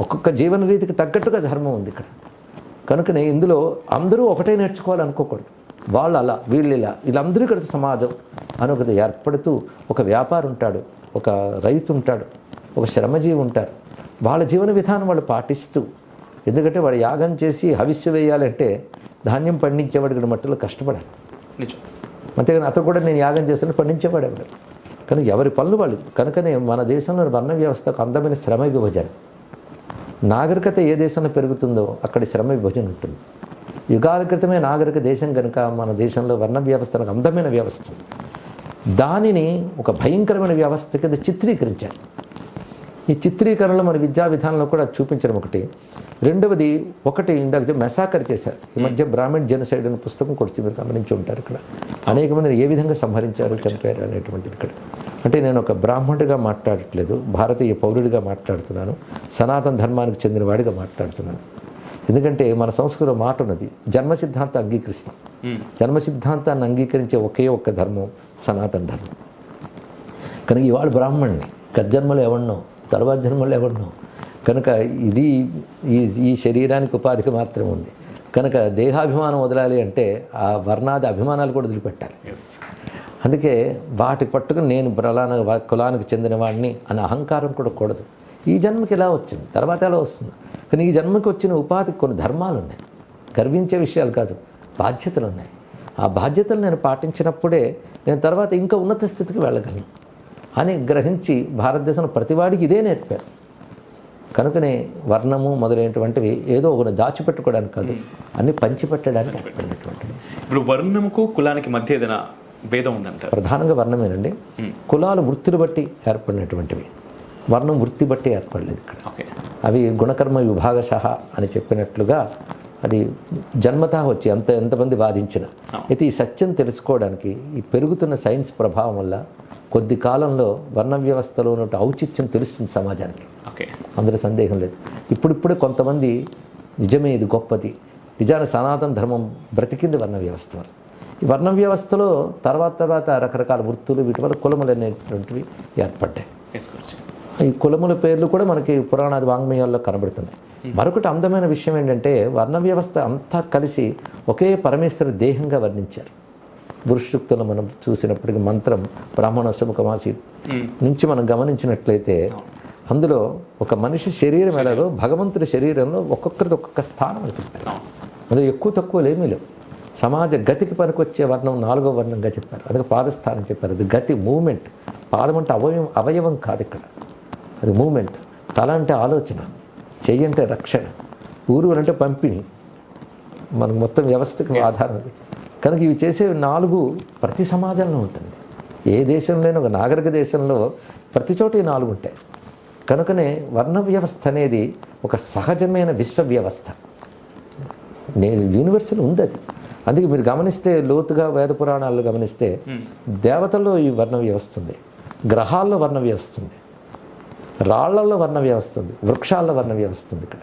ఒక్కొక్క జీవన రీతికి తగ్గట్టుగా ధర్మం ఉంది ఇక్కడ. కనుకనే ఇందులో అందరూ ఒకటే నేర్చుకోవాలనుకోకూడదు. వాళ్ళు అలా, వీళ్ళు ఇలా, వీళ్ళందరూ ఇక్కడ సమాజం అని ఒకటి ఏర్పడుతూ, ఒక వ్యాపారి ఉంటాడు, ఒక రైతు ఉంటాడు, ఒక శ్రమజీవి ఉంటారు. వాళ్ళ జీవన విధానం వాళ్ళు పాటిస్తూ, ఎందుకంటే వాడు యాగం చేసి హవిస్సు వేయాలంటే ధాన్యం పండించేవాడికి మట్టిలో కష్టపడాలి. అంతేగాని అతను కూడా నేను యాగం చేస్తాను పండించేవాడు ఎవడు. కానీ ఎవరి పనులు వాళ్ళు. కనుకనే మన దేశంలో వర్ణ వ్యవస్థకు అందమైన శ్రమ విభజన. నాగరికత ఏ దేశంలో పెరుగుతుందో అక్కడ శ్రమ విభజన ఉంటుంది. యుగాల క్రితమే నాగరిక దేశం కనుక మన దేశంలో వర్ణ వ్యవస్థలకు అందమైన వ్యవస్థ. దానిని ఒక భయంకరమైన వ్యవస్థ కింద చిత్రీకరించారు. ఈ చిత్రీకరణలో మన విద్యా విధానంలో కూడా చూపించడం ఒకటి. రెండవది ఇందాక మెసాకర్ చేశారు. ఈ మధ్య బ్రాహ్మణ్ జెనోసైడ్ అనే పుస్తకం కొడుతూ మీరు గమనించి ఉంటారు. ఇక్కడ అనేక మందిని ఏ విధంగా సంహరించారు, చంపారు అనేటువంటిది ఇక్కడ. అంటే నేను ఒక బ్రాహ్మణుడిగా మాట్లాడట్లేదు, భారతీయ పౌరుడిగా మాట్లాడుతున్నాను, సనాతన ధర్మానికి చెందినవాడిగా మాట్లాడుతున్నాను. ఎందుకంటే మన సంస్కృతిలో మాట ఉన్నది, జన్మ సిద్ధాంతం అంగీకరిస్తాం. జన్మ సిద్ధాంతాన్ని అంగీకరించే ఒకే ఒక్క ధర్మం సనాతన ధర్మం. కనుక ఇవాళ బ్రాహ్మణ్ణి గజ్జన్మలో ఎవరినో, తర్వాత జన్మలో ఎవరినో. కనుక ఇది ఈ శరీరానికి ఉపాధికి మాత్రమే ఉంది. కనుక దేహాభిమానం వదలాలి అంటే ఆ వర్ణాది అభిమానాలు కూడా వదిలిపెట్టాలి. అందుకే వాటి పట్టుకుని నేను ప్రలాన కులానికి చెందిన వాడిని అనే అహంకారం కూడా కూడదు. ఈ జన్మకి ఇలా వచ్చింది, తర్వాత ఎలా వస్తుంది. కానీ ఈ జన్మకి వచ్చిన ఉపాధికి కొన్ని ధర్మాలు ఉన్నాయి, గర్వించే విషయాలు కాదు, బాధ్యతలు ఉన్నాయి. ఆ బాధ్యతలు నేను పాటించినప్పుడే నేను తర్వాత ఇంకా ఉన్నత స్థితికి వెళ్ళగలను అని గ్రహించి భారతదేశంలో ప్రతివాడికి ఇదే నేర్పారు. కనుకనే వర్ణము మొదలైనటువంటివి ఏదో ఒకటి దాచిపెట్టుకోవడానికి కాదు, అన్ని పంచిపెట్టడానికి ఏర్పడినటువంటివి. ఇప్పుడు వర్ణముకు కులానికి మధ్య ఏదైనా భేదం ఉందంట? ప్రధానంగా వర్ణమేనండి. కులాలు వృత్తిని బట్టి ఏర్పడినటువంటివి, వర్ణం వృత్తి బట్టి ఏర్పడలేదు ఇక్కడ. అవి గుణకర్మ విభాగశః అని చెప్పినట్లుగా అది జన్మతా వచ్చి ఎంతమంది వాదించిన. అయితే ఈ సత్యం తెలుసుకోవడానికి ఈ పెరుగుతున్న సైన్స్ ప్రభావం వల్ల కొద్ది కాలంలో వర్ణ వ్యవస్థలో ఉన్న ఔచిత్యం తెలుస్తుంది సమాజానికి, అందులో సందేహం లేదు. ఇప్పుడిప్పుడే కొంతమంది నిజమే ఇది గొప్పది, నిజాన్ని సనాతన ధర్మం బ్రతికింది వర్ణ వ్యవస్థ వల్ల. ఈ వర్ణ వ్యవస్థలో తర్వాత రకరకాల వృత్తులు, వీటి వల్ల కులములు అనేటువంటివి ఏర్పడ్డాయి. ఈ కులముల పేర్లు కూడా మనకి పురాణాది వాంగ్మయాల్లో కనబడుతున్నాయి. మరొకటి అందమైన విషయం ఏంటంటే వర్ణ వ్యవస్థ అంతా కలిసి ఒకే పరమేశ్వర దేహంగా వర్ణించారు. పురుషుక్తులు మనం చూసినప్పటికీ మంత్రం బ్రాహ్మణ సుముఖమాసి నుంచి మనం గమనించినట్లయితే అందులో ఒక మనిషి శరీరం ఎలాగో భగవంతుడి శరీరంలో ఒక్కొక్కరిది ఒక్కొక్క స్థానం చెప్పారు. అందులో ఎక్కువ తక్కువ ఏమీ లేవు. సమాజ గతికి పనికొచ్చే వర్ణం 4వ వర్ణంగా చెప్పారు. అదే పాదస్థానం చెప్పారు. అది గతి, మూమెంట్. పాదం అంటే అవయవం కాదు ఇక్కడ, అది మూమెంట్. తల అంటే ఆలోచన, చెయ్యి అంటే రక్షణ, ఊరు అంటే పంపిణీ. మనకు మొత్తం వ్యవస్థకు ఆధారం అది. కనుక ఇవి చేసే 4 ప్రతి సమాజంలో ఉంటుంది. ఏ దేశంలోనూ, ఒక నాగరిక దేశంలో ప్రతి చోట ఈ 4 ఉంటాయి. కనుకనే వర్ణ వ్యవస్థ అనేది ఒక సహజమైన విశ్వ వ్యవస్థ, యూనివర్సల్ ఉంది అది. అందుకే మీరు గమనిస్తే లోతుగా వేద పురాణాల్లో గమనిస్తే దేవతల్లో ఈ వర్ణ వ్యవస్థ ఉంది, గ్రహాల్లో వర్ణ వ్యవస్థ ఉంది, రాళ్లలో వర్ణ వ్యవస్థ ఉంది, వృక్షాల్లో వర్ణ వ్యవస్థ ఉంది. ఇక్కడ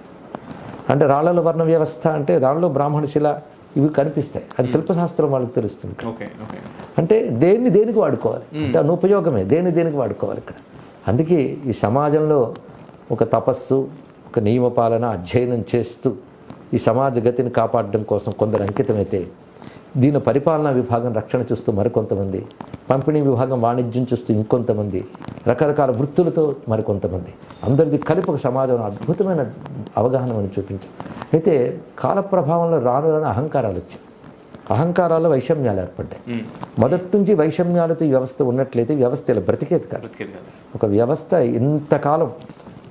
అంటే రాళ్లలో వర్ణ వ్యవస్థ అంటే దానిలో బ్రాహ్మణ శిల ఇవి కనిపిస్తాయి. అది శిల్పశాస్త్రం వాళ్ళకి తెలుస్తుంది. అంటే దేనికి వాడుకోవాలి అంటే అనుపయోగమే, దేనికి వాడుకోవాలి ఇక్కడ. అందుకే ఈ సమాజంలో ఒక తపస్సు, ఒక నియమపాలన, అధ్యయనం చేస్తూ ఈ సమాజ గతిని కాపాడడం కోసం కొందరు అంకితమైతే, దీని పరిపాలనా విభాగం రక్షణ చూస్తూ మరికొంతమంది, పంపిణీ విభాగం వాణిజ్యం చూస్తూ ఇంకొంతమంది, రకరకాల వృత్తులతో మరికొంతమంది, అందరిది కలిపి ఒక సమాజంలో అద్భుతమైన అవగాహనని చూపించారు. అయితే కాల ప్రభావంలో రాను అహంకారాలు వచ్చాయి. అహంకారాల్లో వైషమ్యాలు ఏర్పడ్డాయి. మొదటి నుంచి వైషమ్యాలతో ఈ వ్యవస్థ ఉన్నట్లయితే వ్యవస్థ ఇలా బ్రతికేది కాదు. ఒక వ్యవస్థ ఇంతకాలం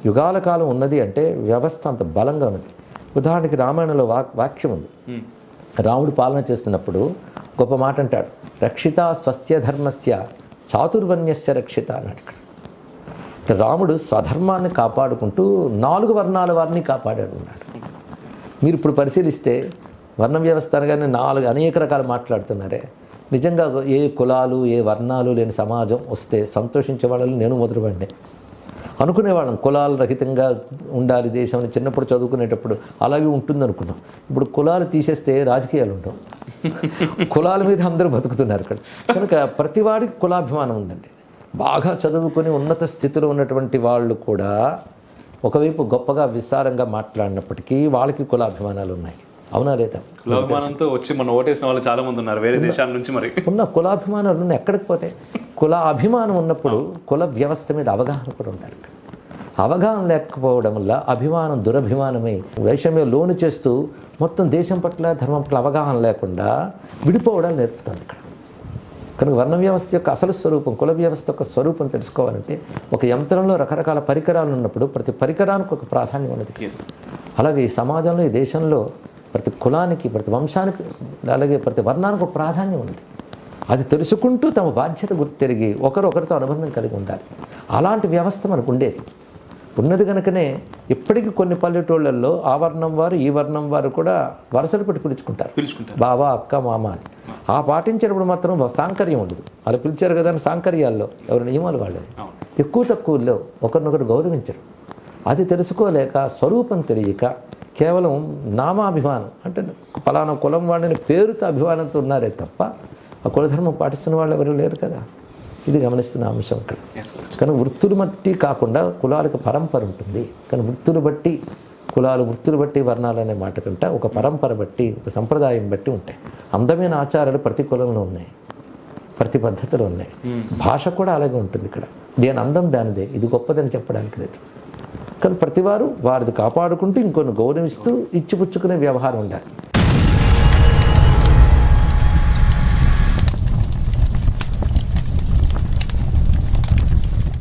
యుగాల కాలం ఉన్నది అంటే వ్యవస్థ అంత బలంగా ఉన్నది. ఉదాహరణకి రామాయణంలో వాక్యం ఉంది. రాముడు పాలన చేస్తున్నప్పుడు గొప్ప మాట అంటాడు, రక్షిత స్వస్య ధర్మస్య చాతుర్వర్ణ్యస్య రక్షిత అన్నాడు. ఇక్కడ రాముడు స్వధర్మాన్ని కాపాడుకుంటూ 4 వర్ణాల వారిని కాపాడాడు అన్నాడు. మీరు ఇప్పుడు పరిశీలిస్తే వర్ణ వ్యవస్థ అనగానే అనేక రకాలు మాట్లాడుతున్నారే. నిజంగా ఏ కులాలు, ఏ వర్ణాలు లేని సమాజం వస్తే సంతోషించే వాళ్ళని నేను మొదలుపడినే అనుకునేవాళ్ళం. కులాల రహితంగా ఉండాలి దేశం అని చిన్నప్పుడు చదువుకునేటప్పుడు అలాగే ఉంటుంది అనుకున్నాం. ఇప్పుడు కులాలు తీసేస్తే రాజకీయాలు ఉండవు, కులాల మీద అందరూ బతుకుతున్నారు ఇక్కడ. కనుక ప్రతివాడికి కులాభిమానం ఉందండి. బాగా చదువుకొని ఉన్నత స్థితిలో ఉన్నటువంటి వాళ్ళు కూడా ఒకవైపు గొప్పగా విస్తారంగా మాట్లాడినప్పటికీ వాళ్ళకి కులాభిమానాలు ఉన్నాయి. అవునా లేదా? కులాభిమానంతో వచ్చి మన ఓటేసిన వాళ్ళు చాలా మంది ఉన్నారు వేరే దేశాల నుంచి. మరి ఉన్న కులాభిమానాలు ఉన్న ఎక్కడికి పోతాయి? కుల అభిమానం ఉన్నప్పుడు కుల వ్యవస్థ మీద అవగాహన కూడా ఉండాలి. అవగాహన లేకపోవడం వల్ల అభిమానం దురభిమానమై వైషమ్యం లోను చేస్తూ మొత్తం దేశం పట్ల ధర్మం పట్ల అవగాహన లేకుండా విడిపోవడం నేర్పుతుంది ఇక్కడ. కనుక వర్ణ వ్యవస్థ యొక్క అసలు స్వరూపం, కుల వ్యవస్థ యొక్క స్వరూపం తెలుసుకోవాలంటే ఒక యంత్రంలో రకరకాల పరికరాలు ఉన్నప్పుడు ప్రతి పరికరానికి ఒక ప్రాధాన్యం ఉన్నది. అలాగే ఈ సమాజంలో, ఈ దేశంలో ప్రతి కులానికి, ప్రతి వంశానికి, అలాగే ప్రతి వర్ణానికి ఒక ప్రాధాన్యం ఉంది. అది తెలుసుకుంటూ తమ బాధ్యత గుర్తెరిగి ఒకరితో అనుబంధం కలిగి ఉండాలి. అలాంటి వ్యవస్థ మనకు ఉండేది ఉన్నది కనుకనే ఇప్పటికీ కొన్ని పల్లెటూళ్ళల్లో ఆ వర్ణం వారు ఈ వర్ణం వారు కూడా వరుసలు పెట్టి పిలుచుకుంటారు, బాబా, అక్క, మామ అని. ఆ పాటించినప్పుడు మాత్రం సాంకర్యం ఉండదు. వాళ్ళు పిలిచారు కదా అని సాంకర్యాల్లో ఎవరి నియమాలు వాళ్ళు ఎక్కువ తక్కువలో ఒకరినొకరు గౌరవించరు. అది తెలుసుకోలేక, స్వరూపం తెలియక కేవలం నామాభిమానం అంటే ఫలానా కులం వాడిని పేరుతో అభిమానంతో ఉన్నారే తప్ప ఆ కులధర్మం పాటిస్తున్న వాళ్ళు ఎవరు లేరు కదా. ఇది గమనిస్తున్న అంశం ఇక్కడ. కానీ వృత్తులు బట్టి కాకుండా కులాలకు పరంపర ఉంటుంది. కానీ వృత్తులు బట్టి కులాలు, వృత్తులు బట్టి వర్ణాలు అనే మాట కంటే ఒక పరంపర బట్టి, ఒక సంప్రదాయం బట్టి ఉంటాయి. అందమైన ఆచారాలు ప్రతి కులంలో ఉన్నాయి, ప్రతి పద్ధతిలో ఉన్నాయి. భాష కూడా అలాగే ఉంటుంది ఇక్కడ. దేని అందం దానిదే, ఇది గొప్పదని చెప్పడానికి లేదు. కానీ ప్రతివారు వారిది కాపాడుకుంటూ ఇంకొన్ని గౌరవిస్తూ ఇచ్చిపుచ్చుకునే వ్యవహారం ఉండాలి.